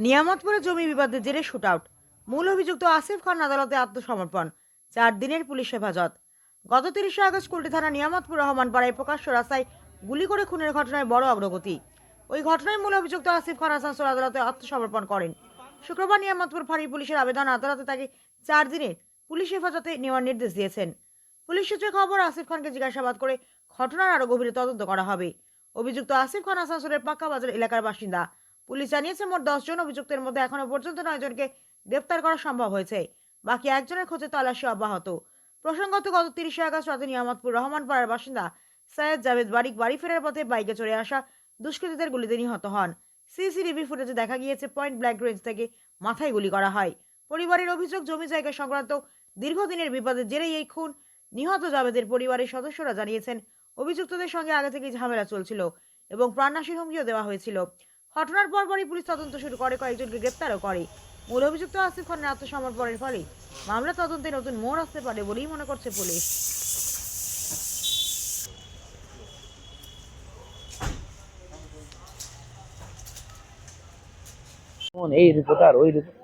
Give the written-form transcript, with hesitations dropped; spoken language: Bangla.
নিয়ামতপুরে জমি বিবাদের জেরে শুটআউট। মূল অভিযুক্ত আসিফ খান আদালতে আত্মসমর্পণ। 4 দিনের পুলিশ হেফাজত। গত 30 আগস্ট কুলটি থানা নিয়ামতপুর রহমান পাড়ায় প্রকাশ্য রাস্তায় গুলি করে খুনের ঘটনায় বড় অগ্রগতি। ওই ঘটনায় মূল অভিযুক্ত আসিফ খান আসানসোল আদালতে আত্মসমর্পণ করেন। শুক্রবার নিয়ামতপুর ফাঁড়ি পুলিশের আবেদন আদালতে তাকে 4 দিনের পুলিশ হেফাজতে নেওয়ার নির্দেশ দিয়েছেন। পুলিশ সূত্রে খবর, আসিফ খানকে জিজ্ঞাসাবাদ করে ঘটনার আরো গভীরে তদন্ত করা হবে। অভিযুক্ত আসিফ খান আসানসোলের পাক্কা বাজার এলাকার বাসিন্দা। পুলিশ জানিয়েছে মোট 10 জন অভিযুক্তের মধ্যে এখনো পর্যন্ত 9 জনকে গ্রেপ্তার করা সম্ভব হয়েছে। বাকি একজনের খোঁজে তল্লাশি অব্যাহত। প্রসঙ্গত, গত 30 আগস্ট রাতে নিয়ামতপুর রহমানপাড়ার বাসিন্দা সৈয়দ জাভেদ বাড়ি ফেরার পথে বাইকে চড়ে আসা দুষ্কৃতীদের গুলিতে নিহত হন। সিসিটিভি ফুটেজে দেখা গিয়েছে পয়েন্ট ব্ল্যাঙ্ক রেঞ্জ থেকে মাথায় গুলি করা হয়। পরিবারের অভিযোগ, জমি জায়গা সংক্রান্ত দীর্ঘদিনের বিবাদের জেরেই এই খুন। নিহত জাভেদের পরিবারের সদস্যরা জানিয়েছেন অভিযুক্তদের সঙ্গে আগে থেকেই ঝামেলা চলছিল এবং প্রাণনাশের হুমকিও দেওয়া হয়েছিল। ঘটনার পরপরই পুলিশ তদন্ত শুরু করে, কয়েকজনকে গ্রেপ্তারও করে। মূল অভিযুক্ত আসিফ খানের আত্মসমর্পণের ফলে মামলা তদন্তে নতুন মোড় আসতে পারে বলেই মনে করছে পুলিশ। এই রিপোর্টার ওই রিপোর্ট